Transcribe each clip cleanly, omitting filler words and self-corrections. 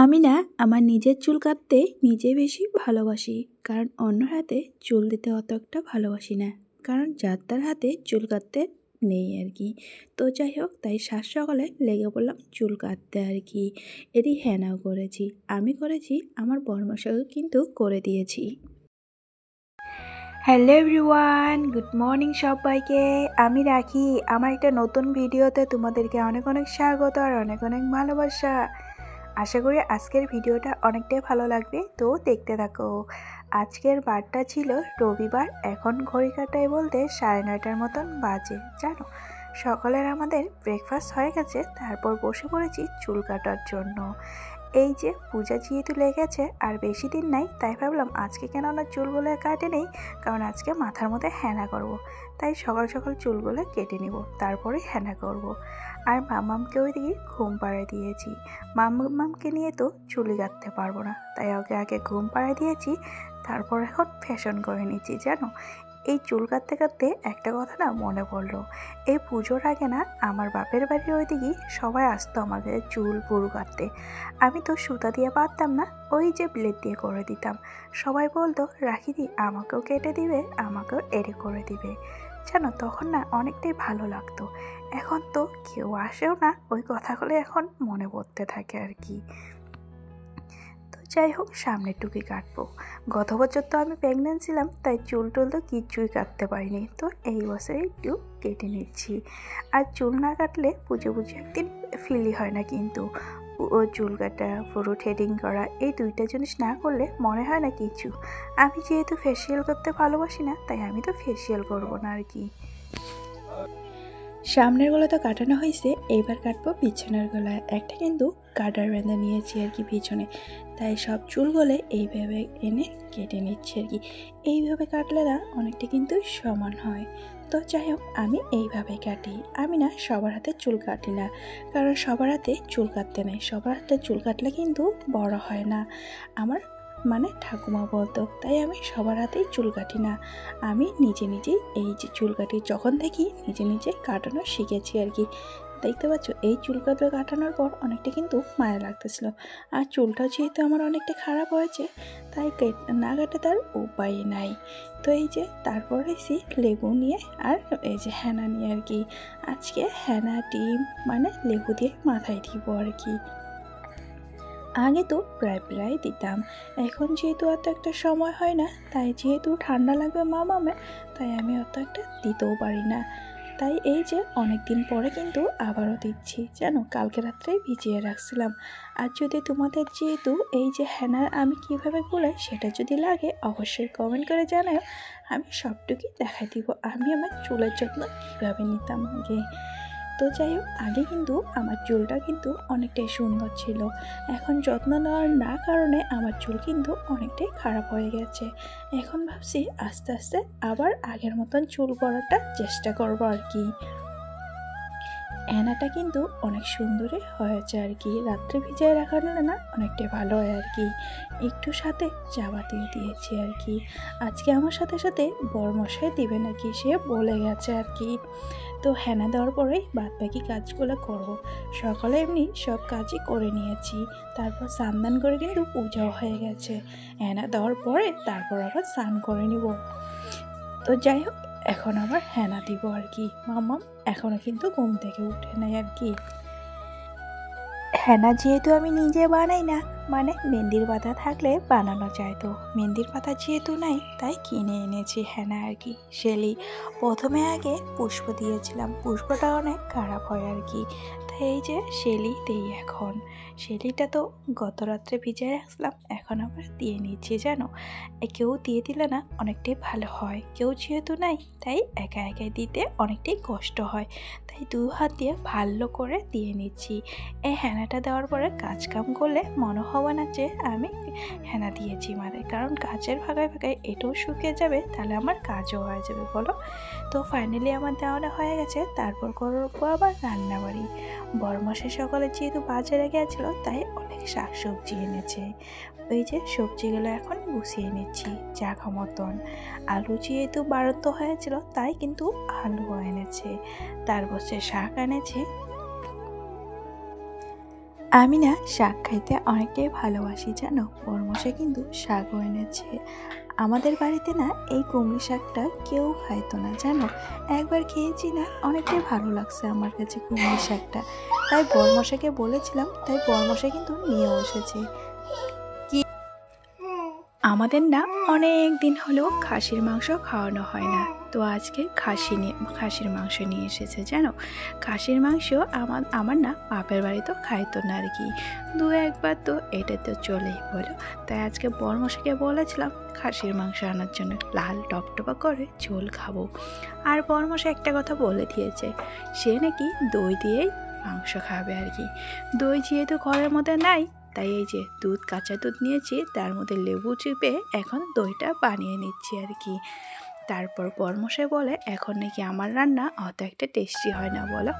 আমি না আমার নিজের চুল কাটতে নিজে বেশি ভালোবাসি, কারণ অন্য হাতে চুল দিতে অত একটা ভালোবাসি না, কারণ যার তার হাতে চুল কাটতে নেই আর কি। তো যাই হোক, তাই সাত সকালে লেগে পড়লাম চুল কাটতে আর কি। এটি হেনাও করেছি, আমি করেছি, আমার বরমশাইও কিন্তু করে দিয়েছি। হ্যালো এভরিওয়ান, গুড মর্নিং সবাইকে। আমি রাখি, আমার একটা নতুন ভিডিওতে তোমাদেরকে অনেক অনেক স্বাগত আর অনেক অনেক ভালোবাসা। আশা করি আজকের ভিডিওটা অনেকটাই ভালো লাগবে, তো দেখতে থাকো। আজকের বারটা ছিল রবিবার, এখন ঘড়ি কাটায় বলতে 9:30টার মতন বাজে। জানো, সকালের আমাদের ব্রেকফাস্ট হয়ে গেছে, তারপর বসে পড়েছি চুল কাটার জন্য। এই যে পূজা যেহেতু লেগেছে আর বেশি দিন নাই, তাই ভাবলাম আজকে কেন না চুলগুলো কাটে নেই, কারণ আজকে মাথার মধ্যে হেনা করব। তাই সকাল সকাল চুলগুলো কেটে নিব, তারপরে হেনা করব। আর মামামকে ওইদিকে ঘুম পাড়িয়ে দিয়েছি। মামামকে নিয়ে তো চুলি কাটতে পারবো না, তাই ওকে আগে ঘুম পাড়িয়ে দিয়েছি, তারপর এখন ফ্যাশন করে নিচ্ছি। জানো, এই চুল কাটতে কাটতে একটা কথা না মনে পড়লো। এই পুজোর আগে না আমার বাপের বাড়ির ওইদিকে সবাই আসতো আমার কাছে চুল পুরু কাটতে। আমি তো সুতা দিয়ে পারতাম না, ওই যে ব্লেড দিয়ে করে দিতাম। সবাই বলতো, রাখি দি আমাকেও কেটে দিবে, আমাকেও এড়ে করে দিবে। জানো, তখন না অনেকটাই ভালো লাগতো। এখন তো কেউ আসেও না, ওই কথাগুলো এখন মনে পড়তে থাকে আর কি। তো যাই হোক, সামনের টুকি কাটবো। গত বছর তো আমি প্রেগনেন্ট ছিলাম, তাই চুল টুল তো কিচ্ছুই কাটতে পারিনি, তো এই বছরে একটু কেটে নিচ্ছি। আর চুল না কাটলে পুজো একদিন ফিলই হয় না কিন্তু। ও চুল কাটা, পুরো থ্রেডিং করা, এই দুইটা জিনিস না করলে মনে হয় না কিছু। আমি যেহেতু ফেসিয়াল করতে ভালোবাসি না, তাই আমি তো ফেসিয়াল করবো না আর কি। সামনের গলা তো কাটানো হয়েছে, এইবার কাটবো পিছনের গলায়। একটা কিন্তু কাটার বেঁধে নিয়েছি আর কি পিছনে, তাই সব চুলগুলো এইভাবে এনে কেটে নিচ্ছি আর কি। এইভাবে কাটলে না অনেকটা কিন্তু সমান হয়। তো যাই হোক, আমি এইভাবে কাটি। আমি না সবার হাতে চুল কাটি না, কারণ সবার হাতে চুল কাটতে নেই, সবার হাতে চুল কাটলে কিন্তু বড় হয় না, আমার মানে ঠাকুমা বলতো। তাই আমি সবার হাতেই চুল কাটি না, আমি নিজে নিজেই এই যে চুল কাটি যখন থেকে নিজে নিজে কাটানো শিখেছি আর কি। দেখতে পাচ্ছ, এই চুল কাটানোর পর অনেকটা কিন্তু মায়া লাগতেছিল। আর চুলটা যেহেতু আমার অনেকটা খারাপ হয়েছে, তাই না কাটে তার উপায় নাই। তো এই যে তারপর এসি লেবু নিয়ে আর এই যে হেনা নিয়ে আর কি। আজকে হেনা ডিম মানে লেবু দিয়ে মাথায় দিব আর কি। আগে তো প্রায় দিতাম, এখন যেহেতু অত একটা সময় হয় না, তাই যেহেতু ঠান্ডা লাগবে মামামে, তাই আমি অত একটা দিতেও পারি না। তাই এই যে অনেক দিন পরে কিন্তু আবারও দিচ্ছি। জানো, কালকে রাত্রেই ভিজিয়ে রাখছিলাম। আর যদি তোমাদের যেহেতু এই যে হেনার আমি কিভাবে গুলাই সেটা যদি লাগে, অবশ্যই কমেন্ট করে জানাও, আমি সবটুকুই দেখাই দিব আমি আমার চুলের যত্ন কীভাবে নিতাম আগে। তো যাই হোক, আগে কিন্তু আমার চুলটা কিন্তু অনেকটাই সুন্দর ছিল, এখন যত্ন নেওয়ার না কারণে আমার চুল কিন্তু অনেকটাই খারাপ হয়ে গেছে। এখন ভাবছি আস্তে আস্তে আবার আগের মতন চুল করাটা চেষ্টা করবো আর কি। হেনাটা কিন্তু অনেক সুন্দরই হয়েছে আর কি, রাত্রে ভিজিয়ে রাখানো না অনেকটাই ভালো হয় আর কি। একটু সাথে চা বাতিও দিয়েছি আর কি। আজকে আমার সাথে সাথে বরমশাই দিবে নাকি সে বলে গেছে আর কি। তো হেনা দেওয়ার পরেই বাদ বাকি কাজগুলো করব। সকালে এমনি সব কাজই করে নিয়েছি, তারপর স্নান করে কিন্তু পূজাও হয়ে গেছে। হেনা দেওয়ার পরে তারপর আবার স্নান করে নিব। তো যাই হোক, এখন আবার হেনা দিব আর কি। মামা এখনও কিন্তু ঘুম থেকে উঠে নাই আর কি। হেনা যেহেতু আমি নিজে বানাই না, মানে মেহেন্দির পাতা থাকলে বানানো যায়, তো মেহেন্দির পাতা যেহেতু নাই, তাই কিনে এনেছি হেনা আর কি। শেলি প্রথমে আগে পুষ্প দিয়েছিলাম, পুষ্পটা অনেক খারাপ হয় আর কি, তাই এই যে শেলি দিই এখন। শেলিটা তো গত রাত্রে ভিজিয়ে রাখলাম, এখন আবার দিয়ে নিচ্ছি। জানো, কেউ দিয়ে দিলে না অনেকটাই ভালো হয়, কেউ যেহেতু নাই, তাই একা একাই দিতে অনেকটাই কষ্ট হয়, তাই 2 হাত দিয়ে ভালো করে দিয়ে নিচ্ছি। এই হেনাটা দেওয়ার পরে কাজ কাম করলে মনে হবে না যে আমি হেনা দিয়েছি মাথায়, কারণ কাজের ফাঁকায় ফাঁকায় এটাও শুকিয়ে যাবে, তাহলে আমার কাজও হয়ে যাবে বলো। তো ফাইনালি আমার দেওয়াটা হয়ে গেছে, তারপর করবো আবার রান্নাবাড়ি। বরমশাই সকালে যেহেতু বাজারে গেছিলো, তাই অনেক শাকসবজি এনেছে। ওই যে সবজিগুলো এখন গুছিয়ে নিচ্ছি জাগা মতন। আলু যেহেতু বাড়ন্ত হয়েছিল, তাই কিন্তু আলুও এনেছে, তারপর সে শাক এনেছে। আমি না শাক খাইতে অনেকটাই ভালোবাসি জানো। বরমশাই কিন্তু শাকও এনেছে। আমাদের বাড়িতে না এই কুমড়ি শাকটা কেউ খাইতো না জানো। একবার খেয়েছি না, অনেকটাই ভালো লাগছে আমার কাছে কুমড়ি শাকটা। তাই বরমশাইকে বলেছিলাম, তাই বরমশাই কিন্তু নিয়েও এসেছে। আমাদের না অনেক দিন হলো খাসির মাংস খাওয়ানো হয় না, তো আজকে খাসির মাংস নিয়ে এসেছে জানো। খাসির মাংস আমার না বাপের বাড়ি তো খাইতো না আর কি, দু একবার তো এটা তো চলেই বলো। তাই আজকে বরমশাইকে বলেছিলাম খাসির মাংস আনার জন্য, লাল টপটপা করে ঝোল খাবো। আর বরমশাই একটা কথা বলে দিয়েছে, সে নাকি দই দিয়েই মাংস খাবে আর কি। দই যেহেতু ঘরের মধ্যে নাই, তাই এই যে কাঁচা দুধ নিয়েছি, তার মধ্যে লেবু চিপে এখন দইটা বানিয়ে নিচ্ছি আর কি। তারপর বরমশাই বলে এখন নাকি আমার রান্না অত একটা টেস্টি হয় না বলো।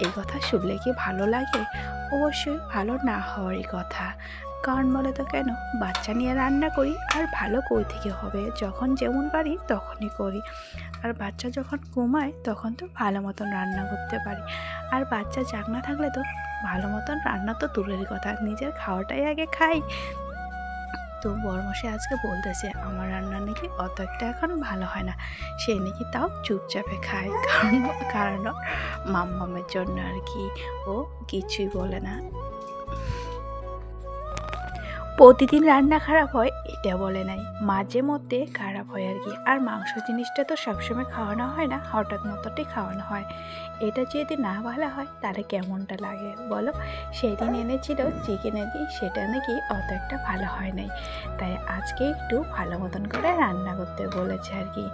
এই কথা শুনলে কি ভালো লাগে? অবশ্যই ভালো না হওয়ারই কথা। কারণ বলে তো কেন, বাচ্চা নিয়ে রান্না করি, আর ভালো কই থেকে হবে, যখন যেমন পারি তখনই করি। আর বাচ্চা যখন ঘুমায় তখন তো ভালো মতন রান্না করতে পারি, আর বাচ্চা জাগনা থাকলে তো ভালো মতন রান্না তো দূরের কথা, নিজের খাওয়াটাই আগে খাই। তো বরমশাই আজকে বলতেছে আমার রান্না নাকি অত একটা এখন ভালো হয় না, সে নাকি তাও চুপচাপে খায়, কারণ মাম্মামের জন্য আর কি। ও কিছুই বলে না। প্রতিদিন রান্না খারাপ হয় এটা বলে নাই, মাঝে মধ্যে খারাপ হয় আর কি। আর মাংস জিনিসটা তো সবসময় খাওয়ানো হয় না, হঠাৎ মতোটাই খাওয়ানো হয়। এটা যদি না ভালো হয় তাহলে কেমনটা লাগে বলো। সেদিন এনেছিল চিকেন আর কি, সেটা নাকি অত একটা ভালো হয় নাই, তাই আজকে একটু ভালো মতন করে রান্না করতে বলেছে আর কি।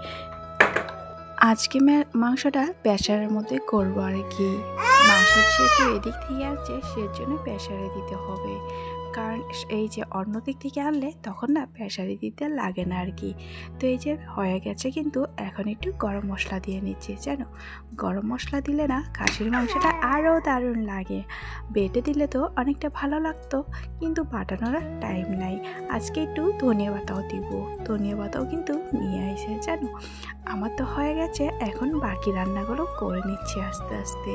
আজকে মাংসটা প্রেসারের মধ্যে করবো আর কি। মাংস যেহেতু এদিক থেকে আসছে সেজন্য প্রেসারে দিতে হবে, কারণ এই যে অন্য দিক থেকে আনলে তখন না প্রেসারে দিতে লাগে না আর কি। তো এই যে হয়ে গেছে, কিন্তু এখন একটু গরম মশলা দিয়ে নিচ্ছি জানো। গরম মশলা দিলে না খাসির মাংসটা আরও দারুণ লাগে। বেটে দিলে তো অনেকটা ভালো লাগতো, কিন্তু বাটানোর টাইম নাই। আজকে একটু ধনিয়া পাতাও দিব, ধনিয়া পাতাও কিন্তু নিয়ে আসে জানো। আমার তো হয়ে গেছে, এখন বাকি রান্নাগুলো করে নিচ্ছি আস্তে আস্তে।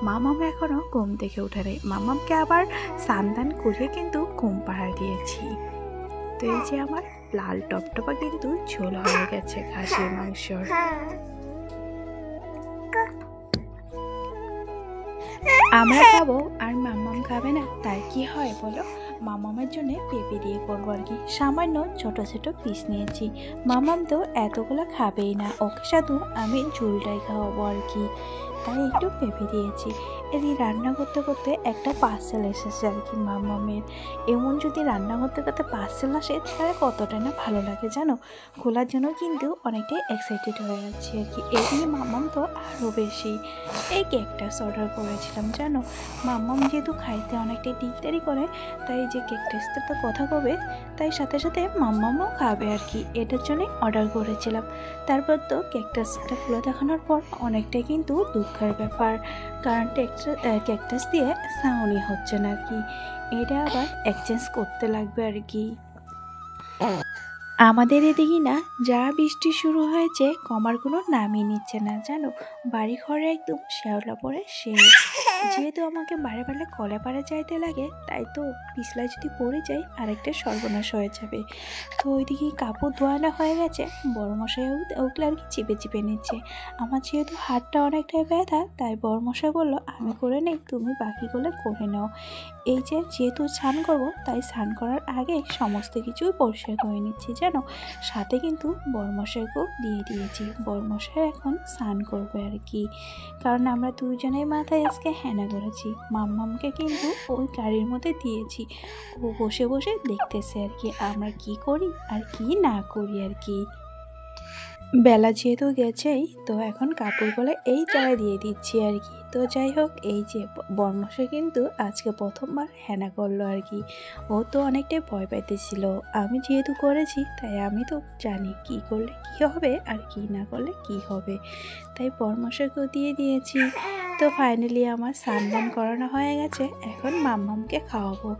মামাম এখনও ঘুম থেকে উঠে নেই, মামামকে আবার স্নান করিয়ে কিন্তু ঘুম পাড়া দিয়েছি। তো এই যে আমার লাল টপটপা কিন্তু ঝোল হয়ে গেছে খাসির মাংসর। আমরা খাবো আর মাম্মাম খাবে না, তাই কি হয় বলো। মামামের জন্য পেঁপে দিয়ে করবো আর কি, সামান্য ছোট ছোট পিস নিয়েছি। মামাম তো এতগুলো খাবেই না, ওকে শুধু আমি ঝোলটাই খাওয়াবো আর কি, তাই একটু পেঁপে দিয়েছি। এদিকে রান্না করতে করতে একটা পার্সেল এসেছে আর কি মামামের। এমন যদি রান্না করতে করতে পার্সেল আসে তাহলে কতটা না ভালো লাগে জানো। খোলার জন্য কিন্তু অনেকটাই এক্সাইটেড হয়ে যাচ্ছে আর কি। এদিকে মামাম তো আরও বেশি। এই কেকটা অর্ডার করেছিলাম জানো। মাম্মাম যেহেতু খাইতে অনেকটাই দেরি করে, তাই যে কেকটা তো কথা কবে, তাই সাথে সাথে মাম্মামও খাবে আর কি, এটার জন্যই অর্ডার করেছিলাম। তারপর তো কেকটা খুলে দেখানোর পর অনেকটাই কিন্তু দুঃখের ব্যাপার, কারণ কেকটাস দিয়ে সাউনি হচ্ছে না আর কি, এটা আবার এক্সচেঞ্জ করতে লাগবে আর কি। আমাদের এদিকে না যা বৃষ্টি শুরু হয়েছে, কমার কোনো নামই নিচ্ছে না জানো। বাড়ি ঘরে একদম শ্যাওলা পড়ে যেহেতু আমাকে বারে বারে কলে পারে যাইতে লাগে, তাই তো পিছলায় যদি পড়ে যাই আরেকটা সর্বনাশ হয়ে যাবে। তো ওইদিকে কাপড় ধোয়ানো হয়ে গেছে, বড়মশাই ওগুলো আর কি চেপে চেপে নিচ্ছে। আমার যেহেতু হাতটা অনেকটাই ব্যথা, তাই বড়মশাই বললো আমি করে নেই, তুমি বাকিগুলো করে নাও। এই যে যেহেতু স্নান করবো, তাই স্নান করার আগে সমস্ত কিছু পরিষ্কার করে নিচ্ছি জানো। সাথে কিন্তু বরমশাইকেও দিয়ে দিয়েছি, বরমশাই এখন স্নান করবে আর কি, কারণ আমরা দুজনেই মাথায় আজকে হেনা করেছি। মাম্মামকে কিন্তু ওই গাড়ির মধ্যে দিয়েছি, ও বসে বসে দেখতেছে আর কি আমরা কি করি আর কি না করি আর কি। বেলা যেহেতু গেছেই, তো এখন কাপড়গুলো এই জায়গায় দিয়ে দিচ্ছি আর কি। তো যাই হোক, এই যে বরমশাই কিন্তু আজকে প্রথমবার হেনা করলো আর কি। ও তো অনেকটাই ভয় পাইতেছিল, আমি যেহেতু করেছি তাই আমি তো জানি কি করলে কি হবে আর কি না করলে কি হবে, তাই বরমশাইকেও দিয়ে দিয়েছি। তো ফাইনালি আমার স্নান করানো হয়ে গেছে, এখন মাম্মামকে খাওয়াবো,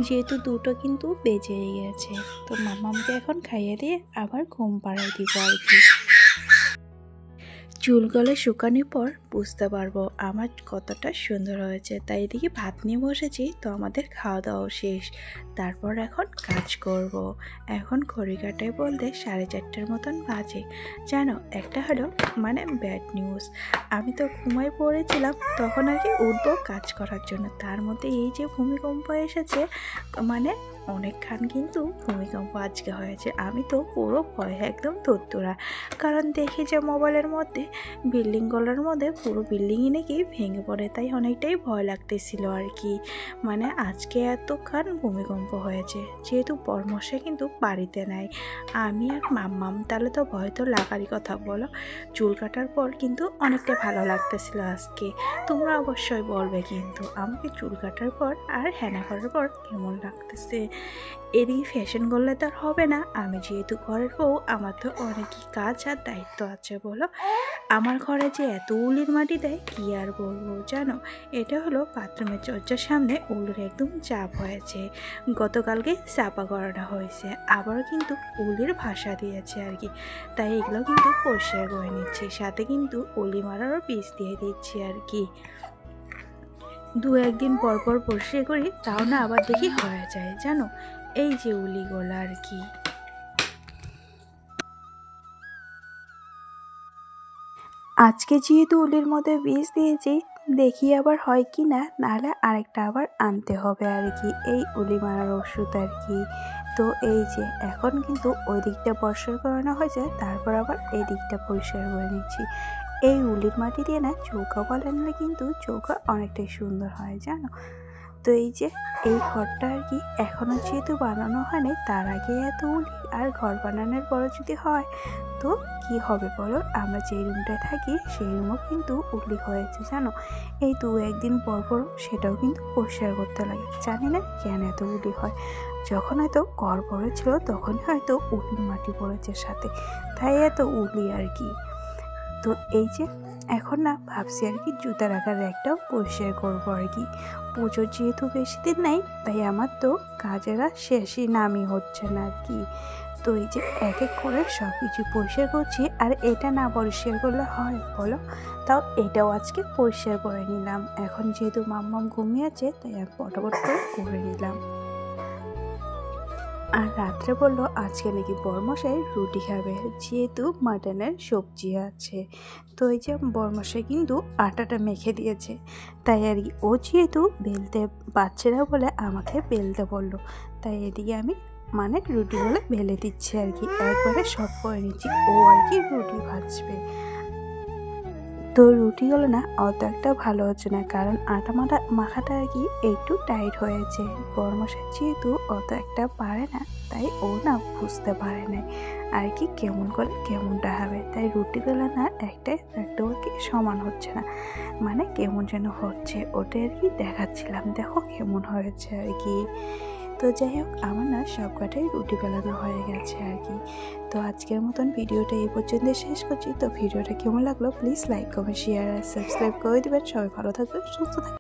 যেহেতু দুটো কিন্তু বেজেই গেছে। তো মাম্মামকে এখন খাইয়ে দিয়ে আবার ঘুম পাড়াই দিব আর কি। চুলগুলো শুকানোর পর বুঝতে পারবো আমার কতটা সুন্দর হয়েছে। তাই এদিকে ভাত নিয়ে বসেছি, তো আমাদের খাওয়া দাওয়া শেষ। তারপর এখন কাজ করব। এখন ঘড়ি কাটায় বলতে 4:30টার মতন বাজে। জানো, একটা হলো ব্যাড নিউজ। আমি তো ঘুমাই পড়েছিলাম, তখন আর কি উঠবো কাজ করার জন্য, তার মধ্যে এই যে ভূমিকম্প এসেছে, অনেকক্ষণ কিন্তু ভূমিকম্প আজকে হয়েছে। আমি তো পুরো ভয়ে একদম তত্তরা, কারণ দেখি যে মোবাইলের মধ্যে বিল্ডিংগুলোর মধ্যে পুরো বিল্ডিংই নাকি ভেঙে পড়ে, তাই অনেকটাই ভয় লাগতেছিল আর কি। আজকে এতক্ষণ ভূমিকম্প হয়েছে, যেহেতু বরমশাই কিন্তু বাড়িতে নাই, আমি আর মাম্মাম, তাহলে তো ভয় তো লাগারই কথা। বলো, চুল কাটার পর কিন্তু অনেকটা ভালো লাগতেছিল আজকে। তোমরা অবশ্যই বলবে কিন্তু আমাকে চুল কাটার পর আর হেনা করার পর কেমন লাগতেছে। এদিকে ফ্যাশন করলে তো আর হবে না, আমি যেহেতু ঘরের বউ, আমার তো অনেকই কাজ আর দায়িত্ব আছে। বলো, আমার ঘরে যে এত উলির মাটি দেয় কি আর বলবো। জানো, এটা হলো বাথরুমের দরজার সামনে উলের একদম চাপ হয়েছে, গতকালকে চাপা করানো হয়েছে, আবার কিন্তু উলির ভাষা দিয়েছে আর কি। তাই এগুলো কিন্তু পরিষ্কার করে নিচ্ছি, সাথে কিন্তু উলি মারারও বীজ দিয়ে দিচ্ছি আর কি। 2-1 দিন পর পর পরিষ্কার করি, তাও না আবার দেখি হয়ে যায়। জানো, এই যে উলিগুলো আর কি। আজকে যেহেতু উলির মধ্যে বীজ দিয়েছি, দেখি আবার হয় কি না, নাহলে আরেকটা আবার আনতে হবে আর কি, এই উলি মারার ওষুধ আর কি। তো এই যে এখন কিন্তু ওই দিকটা পরিষ্কার করানো হয়েছে, তারপর আবার এই দিকটা পরিষ্কার করে নিচ্ছি। এই উলির মাটি দিয়ে না চৌকা বানালে কিন্তু চৌকা অনেকটাই সুন্দর হয়, জানো। তো এই যে এই ঘরটা আর কি এখনও যেহেতু বানানো হয়নি, তার আগে এত উলি, আর ঘর বানানোর পরে যদি হয় তো কি হবে বলো। আমরা যে রুমটায় থাকি সেই রুমও কিন্তু উলি হয়েছে, জানো। এই 2-1 দিন পর পর সেটাও কিন্তু পরিষ্কার করতে লাগে, জানি না কেন এত উলি হয়। যখন হয়তো ঘর পড়েছিল তখনই হয়তো উলির মাটি পড়েছে সাথে, তাই এত উলি আর কি। তো এই যে এখন না ভাবছি আর কি জুতা রাখার র্যাকটাও পরিষ্কার করবো আর কি। পুজোর যেহেতু বেশি দিন নাই, তাই আমার তো কাজেরা শেষই নামই হচ্ছে না আর কি। তো এই যে এক এক করে সব কিছু পরিষ্কার করছি, আর এটা না পরিষ্কার করলে হয় বলো। তাও এটাও আজকে পরিষ্কার করে নিলাম। এখন যেহেতু মাম্মাম ঘুমিয়েছে, তাই আমি পটাপট করে নিলাম। আর রাত্রে বললো আজকে নাকি বরমশাই রুটি খাবে, যেহেতু মাটনের সবজি আছে। তো এই যে বরমশাই কিন্তু আটাটা মেখে দিয়েছে, তাই আর কি ও যেহেতু বেলতে পারছে না বলে আমাকে বেলতে বললো, তাই এদিকে আমি রুটিগুলো বেলে দিচ্ছি আর কি, একবারে সব করে নিচ্ছি। ও আর কি রুটি ভাজবে। তো রুটিগুলো না অত একটা ভালো হচ্ছে না, কারণ আটা মাখাটা আর কি একটু টাইট হয়েছে। বরমশাই যেহেতু অত একটা পারে না, তাই ও না বুঝতে পারে না আর কি কেমন করে কেমনটা হবে। তাই রুটিগুলো না একটাও আর কি সমান হচ্ছে না, কেমন যেন হচ্ছে, ওটা আর কি দেখাচ্ছিলাম, দেখো কেমন হয়েছে আর কি। তো যাই হোক, আমার না সব কটাই রুটি বেলানো হয়ে গেছে আর কি। তো আজকের মতন ভিডিওটা এই পর্যন্ত শেষ করছি। তো ভিডিওটা কেমন লাগলো প্লিজ লাইক কমেন্ট শেয়ার আর সাবস্ক্রাইব করে দেবেন। সবাই ভালো থাকবেন, সুস্থ থাকবেন।